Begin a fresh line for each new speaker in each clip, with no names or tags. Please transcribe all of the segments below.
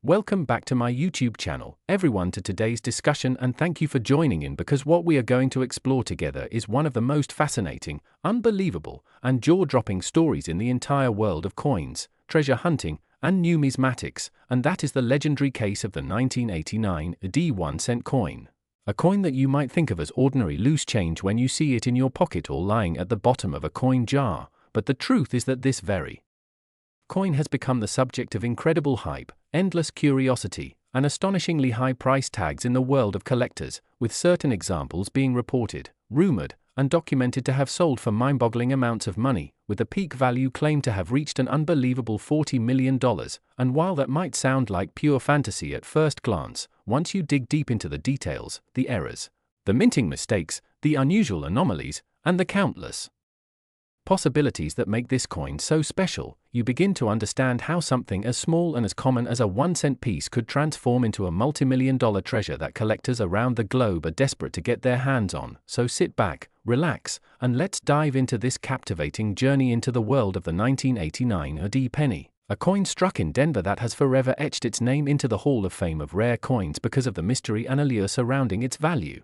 Welcome back to my YouTube channel, everyone, to today's discussion, and thank you for joining in because what we are going to explore together is one of the most fascinating, unbelievable, and jaw-dropping stories in the entire world of coins, treasure hunting, and numismatics, and that is the legendary case of the 1989 1-cent coin. A coin that you might think of as ordinary loose change when you see it in your pocket or lying at the bottom of a coin jar, but the truth is that this very coin has become the subject of incredible hype, endless curiosity, and astonishingly high price tags in the world of collectors, with certain examples being reported, rumored, and documented to have sold for mind-boggling amounts of money, with the peak value claimed to have reached an unbelievable $40 million. And while that might sound like pure fantasy at first glance, once you dig deep into the details, the errors, the minting mistakes, the unusual anomalies, and the countless possibilities that make this coin so special, you begin to understand how something as small and as common as a 1-cent piece could transform into a multi-million-dollar treasure that collectors around the globe are desperate to get their hands on. So sit back, relax, and let's dive into this captivating journey into the world of the 1989 penny, a coin struck in Denver that has forever etched its name into the Hall of Fame of rare coins because of the mystery and allure surrounding its value.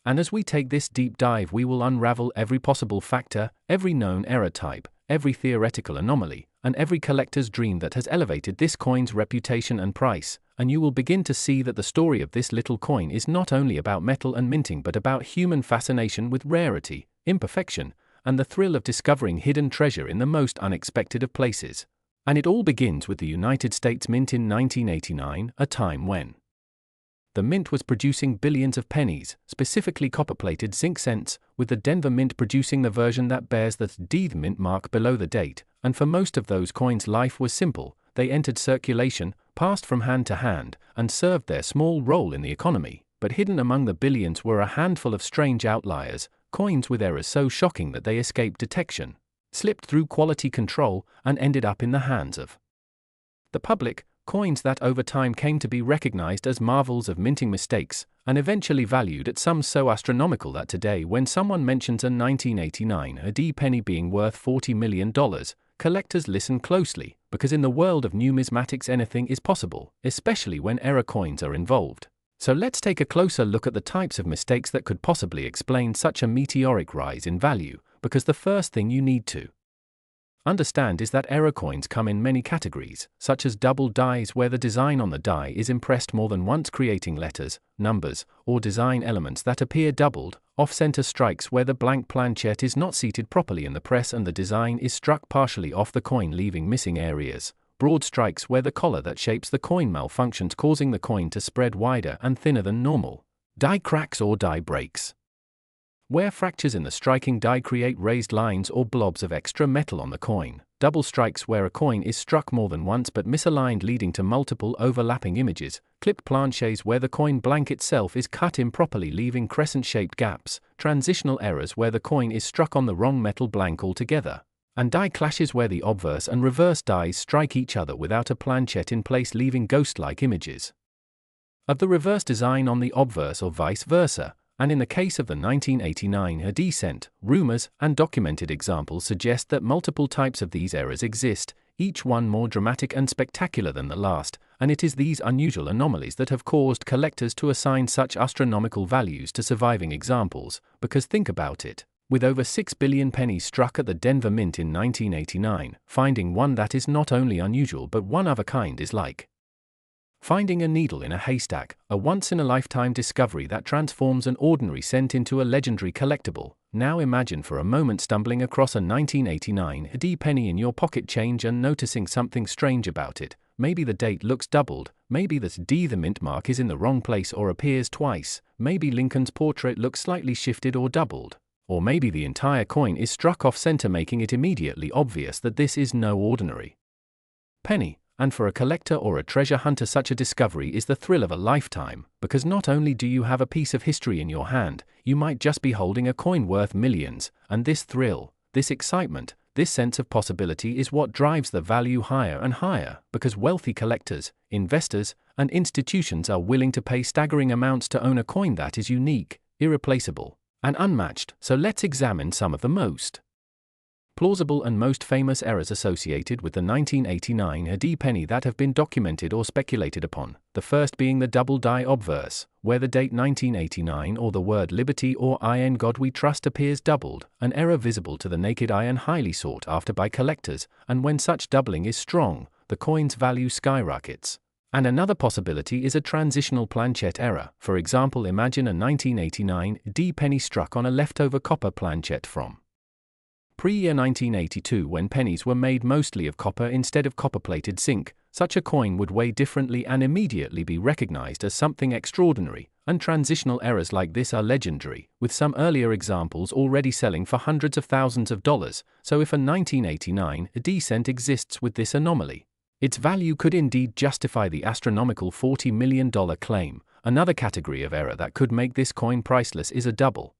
And as we take this deep dive, we will unravel every possible factor, every known error type, every theoretical anomaly, and every collector's dream that has elevated this coin's reputation and price, and you will begin to see that the story of this little coin is not only about metal and minting but about human fascination with rarity, imperfection, and the thrill of discovering hidden treasure in the most unexpected of places. And it all begins with the United States Mint in 1989, a time when the mint was producing billions of pennies, specifically copper-plated zinc cents, with the Denver Mint producing the version that bears the D mint mark below the date, and for most of those coins life was simple. They entered circulation, passed from hand to hand, and served their small role in the economy, but hidden among the billions were a handful of strange outliers, coins with errors so shocking that they escaped detection, slipped through quality control, and ended up in the hands of the public. Coins that over time came to be recognized as marvels of minting mistakes, and eventually valued at sums so astronomical that today when someone mentions a 1989 penny being worth $40 million, collectors listen closely, because in the world of numismatics anything is possible, especially when error coins are involved. So let's take a closer look at the types of mistakes that could possibly explain such a meteoric rise in value, because the first thing you need to understand is that error coins come in many categories, such as double dies where the design on the die is impressed more than once, creating letters, numbers, or design elements that appear doubled, off-center strikes where the blank planchet is not seated properly in the press and the design is struck partially off the coin leaving missing areas, broad strikes where the collar that shapes the coin malfunctions causing the coin to spread wider and thinner than normal, die cracks or die breaks, where fractures in the striking die create raised lines or blobs of extra metal on the coin, double strikes where a coin is struck more than once but misaligned leading to multiple overlapping images, clipped planchets where the coin blank itself is cut improperly leaving crescent-shaped gaps, transitional errors where the coin is struck on the wrong metal blank altogether, and die clashes where the obverse and reverse dies strike each other without a planchet in place leaving ghost-like images of the reverse design on the obverse or vice versa. And in the case of the 1989 cent, rumors and documented examples suggest that multiple types of these errors exist, each one more dramatic and spectacular than the last, and it is these unusual anomalies that have caused collectors to assign such astronomical values to surviving examples, because think about it. With over 6 billion pennies struck at the Denver Mint in 1989, finding one that is not only unusual but one of a kind is like finding a needle in a haystack, a once-in-a-lifetime discovery that transforms an ordinary cent into a legendary collectible. Now imagine for a moment stumbling across a 1989 penny in your pocket change and noticing something strange about it. Maybe the date looks doubled, maybe the mint mark is in the wrong place or appears twice, maybe Lincoln's portrait looks slightly shifted or doubled, or maybe the entire coin is struck off-center making it immediately obvious that this is no ordinary penny. And for a collector or a treasure hunter such a discovery is the thrill of a lifetime, because not only do you have a piece of history in your hand, you might just be holding a coin worth millions, and this thrill, this excitement, this sense of possibility is what drives the value higher and higher, because wealthy collectors, investors, and institutions are willing to pay staggering amounts to own a coin that is unique, irreplaceable, and unmatched. So let's examine some of the most plausible and most famous errors associated with the 1989 AD penny that have been documented or speculated upon, the first being the double die obverse, where the date 1989 or the word liberty or I in God we trust appears doubled, an error visible to the naked eye and highly sought after by collectors, and when such doubling is strong, the coin's value skyrockets. And another possibility is a transitional planchette error. For example, imagine a 1989 AD penny struck on a leftover copper planchette from pre-year 1982 when pennies were made mostly of copper instead of copper-plated zinc. Such a coin would weigh differently and immediately be recognized as something extraordinary, and transitional errors like this are legendary, with some earlier examples already selling for hundreds of thousands of dollars. So if a 1989 AD cent exists with this anomaly, its value could indeed justify the astronomical $40 million claim. Another category of error that could make this coin priceless is a double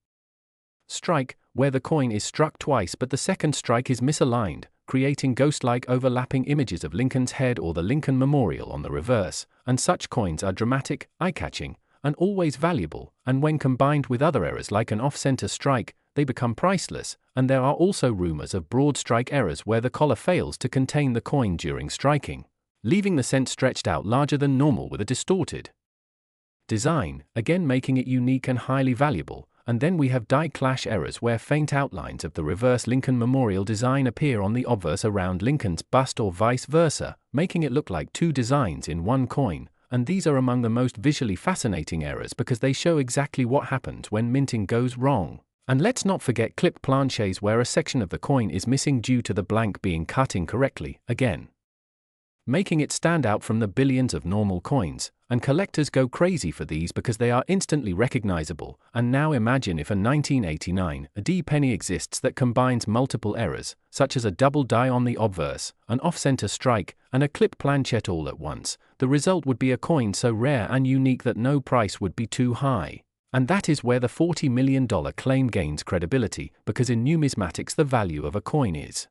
strike, where the coin is struck twice but the second strike is misaligned, creating ghost-like overlapping images of Lincoln's head or the Lincoln Memorial on the reverse, and such coins are dramatic, eye-catching, and always valuable, and when combined with other errors like an off-center strike, they become priceless. And there are also rumors of broad strike errors where the collar fails to contain the coin during striking, leaving the cent stretched out larger than normal with a distorted design, again making it unique and highly valuable. And then we have die clash errors where faint outlines of the reverse Lincoln Memorial design appear on the obverse around Lincoln's bust or vice versa, making it look like two designs in one coin. And these are among the most visually fascinating errors because they show exactly what happens when minting goes wrong. And let's not forget clipped planchets where a section of the coin is missing due to the blank being cut incorrectly, again making it stand out from the billions of normal coins, and collectors go crazy for these because they are instantly recognizable. And now imagine if a 1989 AD penny exists that combines multiple errors, such as a double die on the obverse, an off-center strike, and a clipped planchette all at once. The result would be a coin so rare and unique that no price would be too high. And that is where the $40 million claim gains credibility, because in numismatics the value of a coin is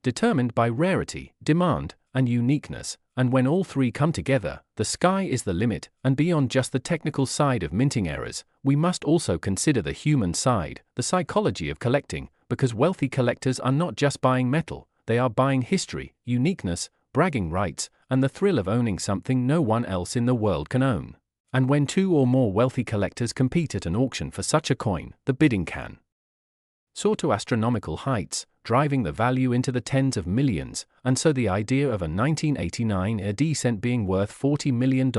determined by rarity, demand, and uniqueness, and when all three come together, the sky is the limit. And beyond just the technical side of minting errors, we must also consider the human side, the psychology of collecting, because wealthy collectors are not just buying metal, they are buying history, uniqueness, bragging rights, and the thrill of owning something no one else in the world can own. And when two or more wealthy collectors compete at an auction for such a coin, the bidding can soar to astronomical heights, driving the value into the tens of millions. And so the idea of a 1989 AD cent being worth $40 million,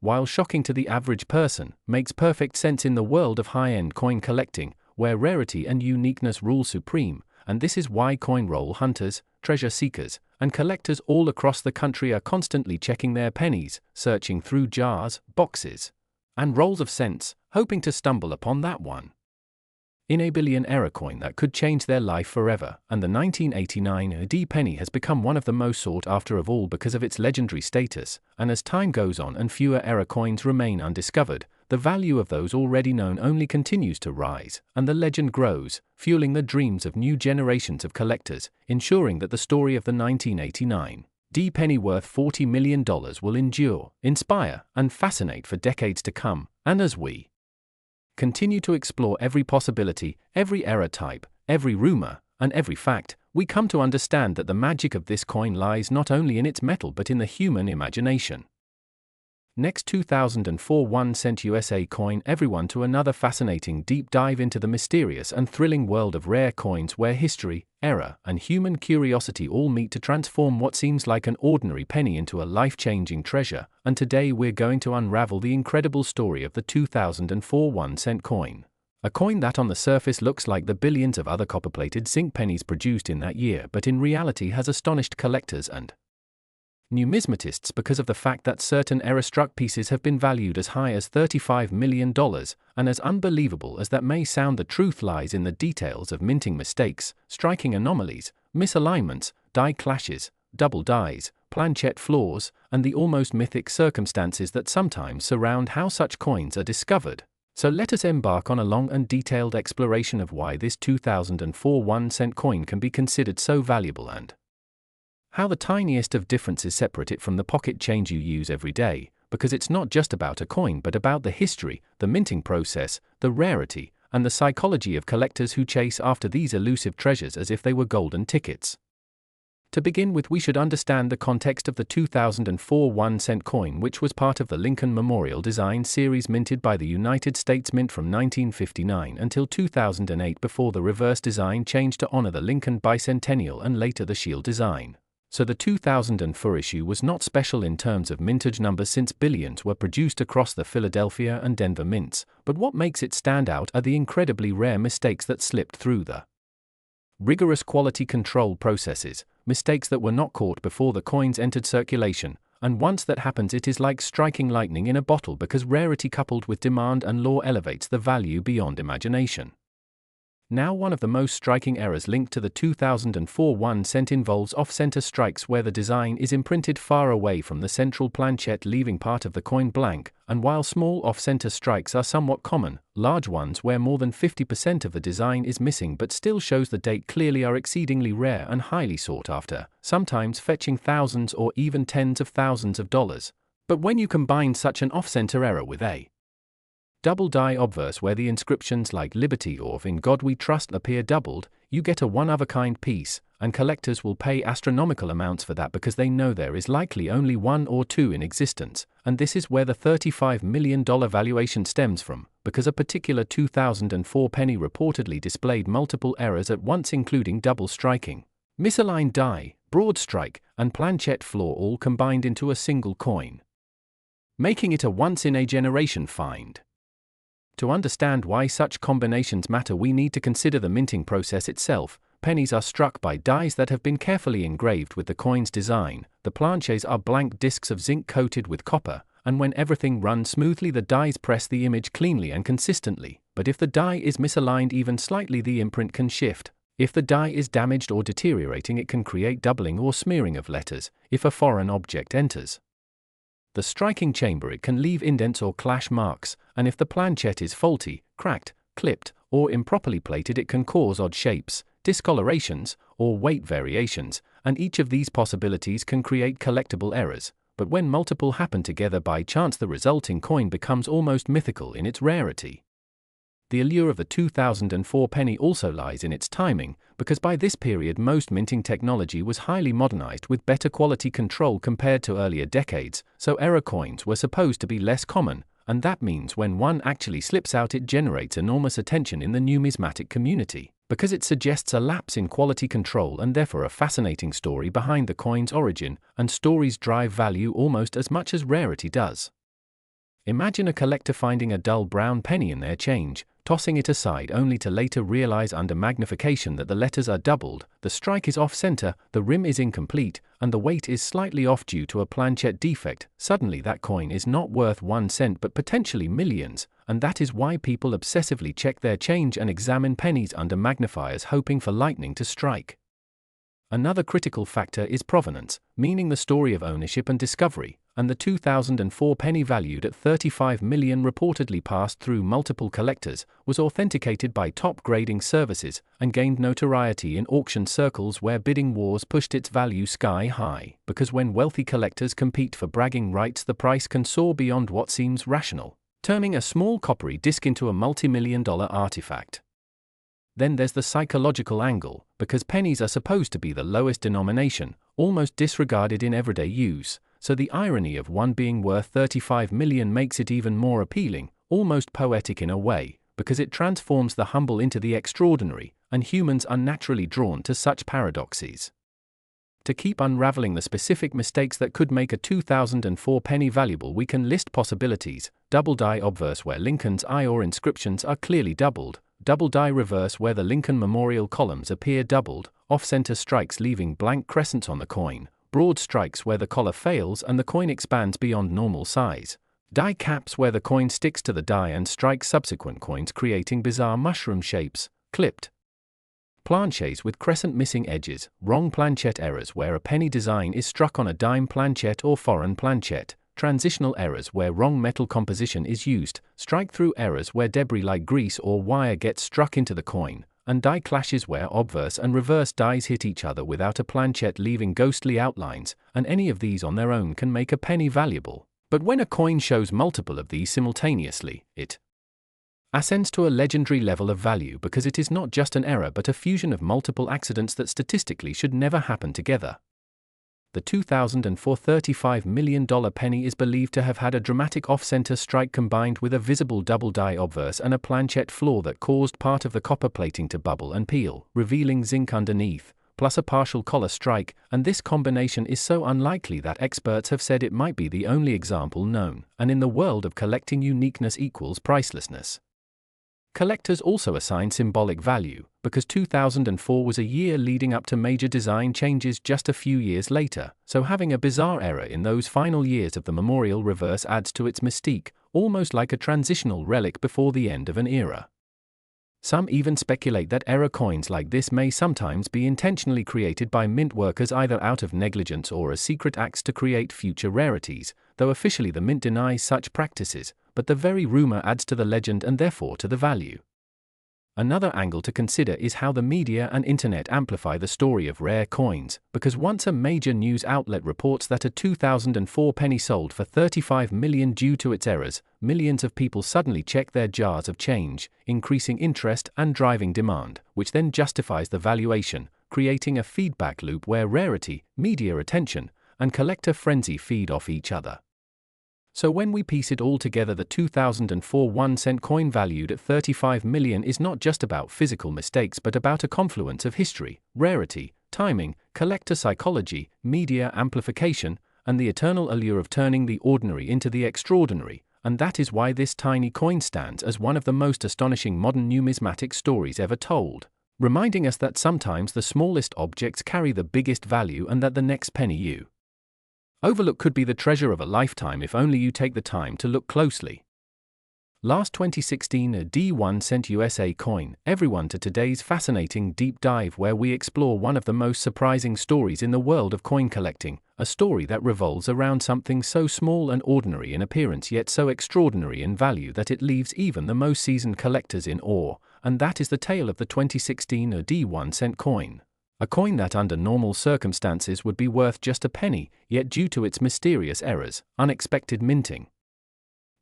while shocking to the average person, makes perfect sense in the world of high-end coin collecting, where rarity and uniqueness rule supreme. And this is why coin roll hunters, treasure seekers, and collectors all across the country are constantly checking their pennies, searching through jars, boxes, and rolls of cents, hoping to stumble upon that one in a billion error coin that could change their life forever. And the 1989 AD penny has become one of the most sought after of all because of its legendary status, and as time goes on and fewer error coins remain undiscovered, the value of those already known only continues to rise, and the legend grows, fueling the dreams of new generations of collectors, ensuring that the story of the 1989 AD penny worth $40 million will endure, inspire, and fascinate for decades to come. And as we continue to explore every possibility, every error type, every rumor, and every fact, we come to understand that the magic of this coin lies not only in its metal but in the human imagination. Next 2004 1-cent USA coin, everyone to another fascinating deep dive into the mysterious and thrilling world of rare coins where history, error, and human curiosity all meet to transform what seems like an ordinary penny into a life-changing treasure. And today we're going to unravel the incredible story of the 2004 1-cent coin. A coin that on the surface looks like the billions of other copper-plated zinc pennies produced in that year, but in reality has astonished collectors and numismatists because of the fact that certain error-struck pieces have been valued as high as $35 million, and as unbelievable as that may sound, the truth lies in the details of minting mistakes, striking anomalies, misalignments, die clashes, double dies, planchette flaws, and the almost mythic circumstances that sometimes surround how such coins are discovered. So let us embark on a long and detailed exploration of why this 2004 1-cent coin can be considered so valuable and how the tiniest of differences separate it from the pocket change you use every day, because it's not just about a coin but about the history, the minting process, the rarity, and the psychology of collectors who chase after these elusive treasures as if they were golden tickets. To begin with, we should understand the context of the 2004 1-cent coin, which was part of the Lincoln Memorial Design series minted by the United States Mint from 1959 until 2008, before the reverse design changed to honor the Lincoln bicentennial and later the shield design. So the 2004 issue was not special in terms of mintage numbers, since billions were produced across the Philadelphia and Denver mints, but what makes it stand out are the incredibly rare mistakes that slipped through the rigorous quality control processes, mistakes that were not caught before the coins entered circulation, and once that happens, it is like striking lightning in a bottle, because rarity coupled with demand and law elevates the value beyond imagination. Now, one of the most striking errors linked to the 2004 1-cent involves off-center strikes, where the design is imprinted far away from the central planchette, leaving part of the coin blank, and while small off-center strikes are somewhat common, large ones where more than 50% of the design is missing but still shows the date clearly are exceedingly rare and highly sought after, sometimes fetching thousands or even tens of thousands of dollars. But when you combine such an off-center error with a double die obverse, where the inscriptions like Liberty or In God We Trust appear doubled, you get a one-of-a-kind piece, and collectors will pay astronomical amounts for that because they know there is likely only one or two in existence, and this is where the $35 million valuation stems from, because a particular 2004 penny reportedly displayed multiple errors at once, including double striking, misaligned die, broad strike, and planchette flaw, all combined into a single coin, making it a once-in-a-generation find. To understand why such combinations matter, we need to consider the minting process itself. Pennies are struck by dies that have been carefully engraved with the coin's design. The planches are blank discs of zinc coated with copper, and when everything runs smoothly, the dies press the image cleanly and consistently. But if the die is misaligned even slightly, the imprint can shift. If the die is damaged or deteriorating, it can create doubling or smearing of letters. If a foreign object enters the striking chamber, it can leave indents or clash marks, and if the planchette is faulty, cracked, clipped, or improperly plated, it can cause odd shapes, discolorations, or weight variations, and each of these possibilities can create collectible errors. But when multiple happen together by chance, the resulting coin becomes almost mythical in its rarity. The allure of the 2004 penny also lies in its timing, because by this period most minting technology was highly modernized with better quality control compared to earlier decades, so error coins were supposed to be less common, and that means when one actually slips out, it generates enormous attention in the numismatic community, because it suggests a lapse in quality control and therefore a fascinating story behind the coin's origin, and stories drive value almost as much as rarity does. Imagine a collector finding a dull brown penny in their change, tossing it aside only to later realize under magnification that the letters are doubled, the strike is off-center, the rim is incomplete, and the weight is slightly off due to a planchette defect. Suddenly that coin is not worth 1 cent but potentially millions, and that is why people obsessively check their change and examine pennies under magnifiers, hoping for lightning to strike. Another critical factor is provenance, meaning the story of ownership and discovery, and the 2004 penny, valued at $35 million, reportedly passed through multiple collectors, was authenticated by top grading services, and gained notoriety in auction circles where bidding wars pushed its value sky high, because when wealthy collectors compete for bragging rights, the price can soar beyond what seems rational, turning a small coppery disc into a multi-million-dollar artifact. Then there's the psychological angle, because pennies are supposed to be the lowest denomination, almost disregarded in everyday use, so the irony of one being worth $35 million makes it even more appealing, almost poetic in a way, because it transforms the humble into the extraordinary, and humans are naturally drawn to such paradoxes. To keep unraveling the specific mistakes that could make a 2004 penny valuable, we can list possibilities: double die obverse, where Lincoln's I or inscriptions are clearly doubled; double die reverse, where the Lincoln Memorial columns appear doubled; off-center strikes leaving blank crescents on the coin; broad strikes where the collar fails and the coin expands beyond normal size; die caps where the coin sticks to the die and strikes subsequent coins, creating bizarre mushroom shapes; clipped planches with crescent missing edges; wrong planchette errors where a penny design is struck on a dime planchette or foreign planchette; transitional errors where wrong metal composition is used; strike-through errors where debris like grease or wire gets struck into the coin; and die clashes where obverse and reverse dies hit each other without a planchette, leaving ghostly outlines, and any of these on their own can make a penny valuable. But when a coin shows multiple of these simultaneously, it ascends to a legendary level of value because it is not just an error but a fusion of multiple accidents that statistically should never happen together. The 2004 $35 million penny is believed to have had a dramatic off-center strike combined with a visible double-die obverse and a planchette flaw that caused part of the copper plating to bubble and peel, revealing zinc underneath, plus a partial collar strike, and this combination is so unlikely that experts have said it might be the only example known, and in the world of collecting, uniqueness equals pricelessness. Collectors also assign symbolic value, because 2004 was a year leading up to major design changes just a few years later, so having a bizarre error in those final years of the memorial reverse adds to its mystique, almost like a transitional relic before the end of an era. Some even speculate that error coins like this may sometimes be intentionally created by mint workers either out of negligence or as secret acts to create future rarities, though officially the mint denies such practices, but the very rumor adds to the legend and therefore to the value. Another angle to consider is how the media and internet amplify the story of rare coins, because once a major news outlet reports that a 2004 penny sold for $35 million due to its errors, millions of people suddenly check their jars of change, increasing interest and driving demand, which then justifies the valuation, creating a feedback loop where rarity, media attention, and collector frenzy feed off each other. So when we piece it all together, the 2004 1-cent coin valued at $35 million is not just about physical mistakes but about a confluence of history, rarity, timing, collector psychology, media amplification, and the eternal allure of turning the ordinary into the extraordinary, and that is why this tiny coin stands as one of the most astonishing modern numismatic stories ever told, reminding us that sometimes the smallest objects carry the biggest value and that the next penny you overlook could be the treasure of a lifetime if only you take the time to look closely. Last 2016 a D1-cent USA coin, everyone to today's fascinating deep dive where we explore one of the most surprising stories in the world of coin collecting, a story that revolves around something so small and ordinary in appearance yet so extraordinary in value that it leaves even the most seasoned collectors in awe, and that is the tale of the 2016 a D1-cent coin. A coin that under normal circumstances would be worth just a penny, yet due to its mysterious errors, unexpected minting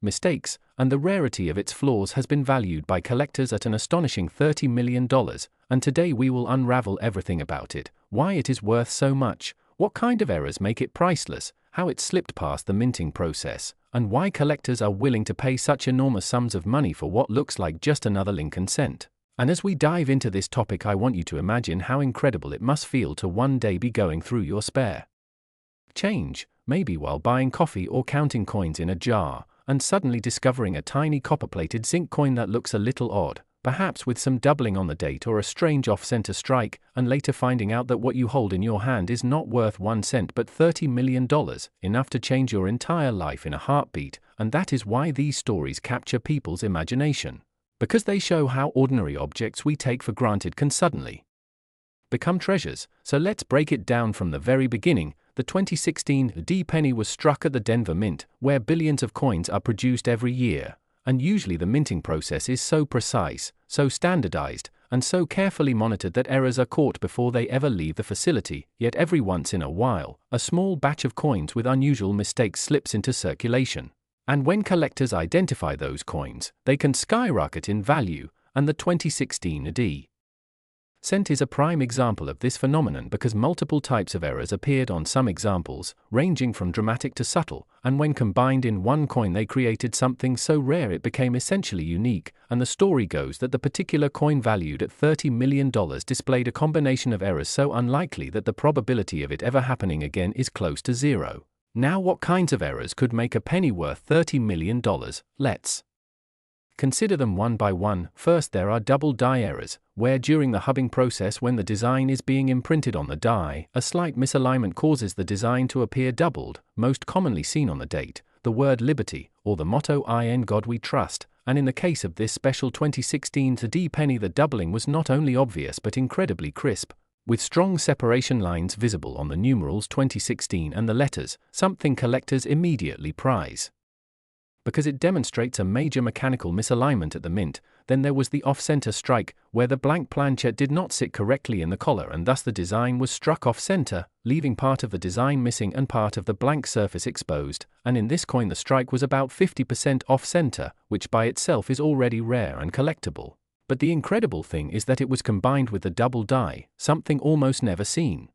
mistakes, and the rarity of its flaws has been valued by collectors at an astonishing $30 million, and today we will unravel everything about it, why it is worth so much, what kind of errors make it priceless, how it slipped past the minting process, and why collectors are willing to pay such enormous sums of money for what looks like just another Lincoln cent. And as we dive into this topic, I want you to imagine how incredible it must feel to one day be going through your spare change, maybe while buying coffee or counting coins in a jar, and suddenly discovering a tiny copper-plated zinc coin that looks a little odd, perhaps with some doubling on the date or a strange off-center strike, and later finding out that what you hold in your hand is not worth 1 cent but $30 million, enough to change your entire life in a heartbeat, and that is why these stories capture people's imagination. Because they show how ordinary objects we take for granted can suddenly become treasures. So let's break it down from the very beginning. The 2016 D penny was struck at the Denver Mint, where billions of coins are produced every year, and usually the minting process is so precise, so standardized, and so carefully monitored that errors are caught before they ever leave the facility, yet every once in a while, a small batch of coins with unusual mistakes slips into circulation. And when collectors identify those coins, they can skyrocket in value, and the 2016 D cent is a prime example of this phenomenon because multiple types of errors appeared on some examples, ranging from dramatic to subtle, and when combined in one coin they created something so rare it became essentially unique, and the story goes that the particular coin valued at $30 million displayed a combination of errors so unlikely that the probability of it ever happening again is close to zero. Now what kinds of errors could make a penny worth $30 million? Let's consider them one by one. First, there are double die errors, where during the hubbing process when the design is being imprinted on the die, a slight misalignment causes the design to appear doubled, most commonly seen on the date, the word liberty, or the motto "In God We Trust," and in the case of this special 2016 D penny the doubling was not only obvious but incredibly crisp, with strong separation lines visible on the numerals 2016 and the letters, something collectors immediately prize. because it demonstrates a major mechanical misalignment at the mint. Then there was the off-center strike, where the blank planchet did not sit correctly in the collar and thus the design was struck off-center, leaving part of the design missing and part of the blank surface exposed, and in this coin the strike was about 50% off-center, which by itself is already rare and collectible. But the incredible thing is that it was combined with the double die, something almost never seen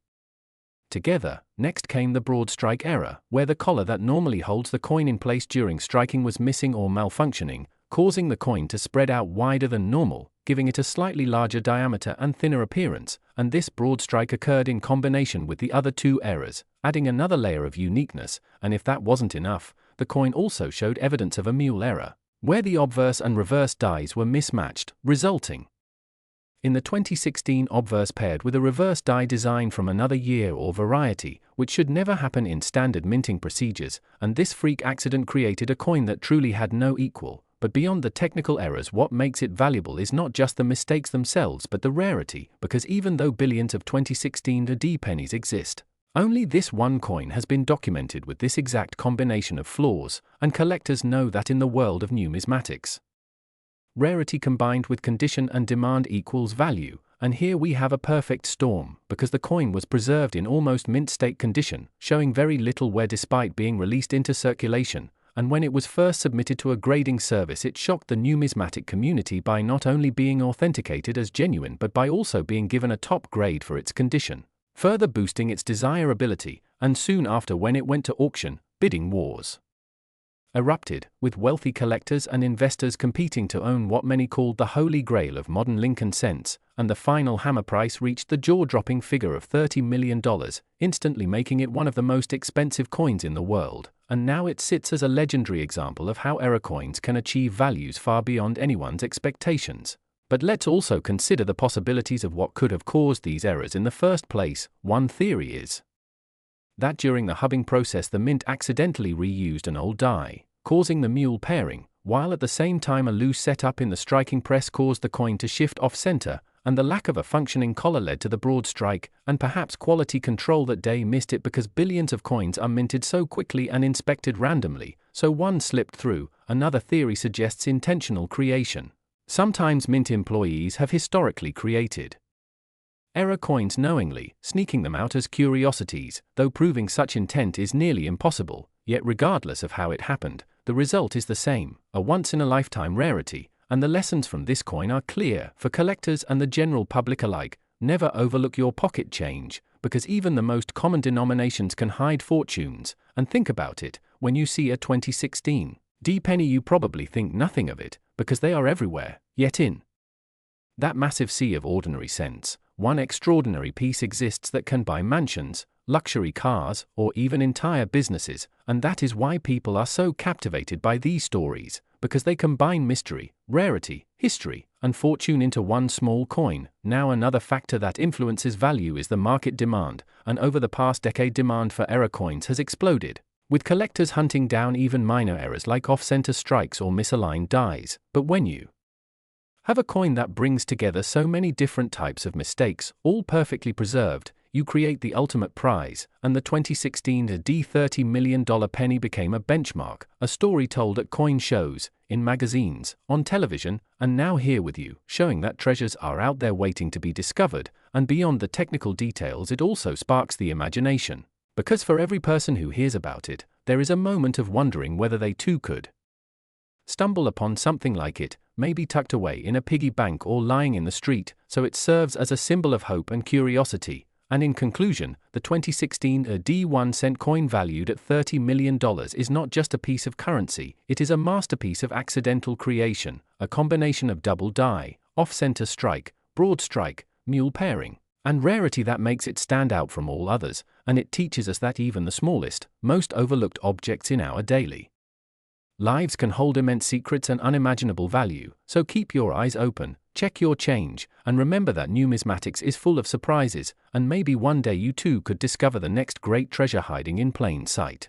together. Next came the broad strike error, where the collar that normally holds the coin in place during striking was missing or malfunctioning, causing the coin to spread out wider than normal, giving it a slightly larger diameter and thinner appearance, and this broad strike occurred in combination with the other two errors, adding another layer of uniqueness, and if that wasn't enough, the coin also showed evidence of a mule error, where the obverse and reverse dies were mismatched, resulting in the 2016 obverse paired with a reverse die design from another year or variety, which should never happen in standard minting procedures, and this freak accident created a coin that truly had no equal. But beyond the technical errors, what makes it valuable is not just the mistakes themselves but the rarity, because even though billions of 2016 AD pennies exist, only this one coin has been documented with this exact combination of flaws, and collectors know that in the world of numismatics, rarity combined with condition and demand equals value, and here we have a perfect storm, because the coin was preserved in almost mint state condition, showing very little wear despite being released into circulation, and when it was first submitted to a grading service it shocked the numismatic community by not only being authenticated as genuine but by also being given a top grade for its condition, further boosting its desirability, and soon after when it went to auction, bidding wars erupted, with wealthy collectors and investors competing to own what many called the holy grail of modern Lincoln cents, and the final hammer price reached the jaw-dropping figure of $30 million, instantly making it one of the most expensive coins in the world, and now it sits as a legendary example of how error coins can achieve values far beyond anyone's expectations. But let's also consider the possibilities of what could have caused these errors in the first place. One theory is that during the hubbing process the mint accidentally reused an old die, causing the mule pairing, while at the same time a loose setup in the striking press caused the coin to shift off-center, and the lack of a functioning collar led to the broad strike, and perhaps quality control that day missed it because billions of coins are minted so quickly and inspected randomly, so one slipped through. Another theory suggests intentional creation. Sometimes mint employees have historically created error coins knowingly, sneaking them out as curiosities, though proving such intent is nearly impossible. Yet regardless of how it happened, the result is the same, a once-in-a-lifetime rarity, and the lessons from this coin are clear for collectors and the general public alike. Never overlook your pocket change, because even the most common denominations can hide fortunes, and think about it, when you see a 2016 D penny you probably think nothing of it, because they are everywhere, yet in that massive sea of ordinary cents, one extraordinary piece exists that can buy mansions, luxury cars, or even entire businesses, and that is why people are so captivated by these stories, because they combine mystery, rarity, history, and fortune into one small coin. Now another factor that influences value is the market demand, and over the past decade demand for error coins has exploded, with collectors hunting down even minor errors like off-center strikes or misaligned dies. But when you have a coin that brings together so many different types of mistakes, all perfectly preserved, you create the ultimate prize, and the 2016 $30 million penny became a benchmark, a story told at coin shows, in magazines, on television, and now here with you, showing that treasures are out there waiting to be discovered, and beyond the technical details it also sparks the imagination, because for every person who hears about it, there is a moment of wondering whether they too could stumble upon something like it, maybe tucked away in a piggy bank or lying in the street, so it serves as a symbol of hope and curiosity. And in conclusion, the 2016 D1 cent coin valued at $30 million is not just a piece of currency, it is a masterpiece of accidental creation, a combination of double die, off-center strike, broad strike, mule pairing, and rarity that makes it stand out from all others, and it teaches us that even the smallest, most overlooked objects in our daily lives can hold immense secrets and unimaginable value, so keep your eyes open, check your change, and remember that numismatics is full of surprises, and maybe one day you too could discover the next great treasure hiding in plain sight.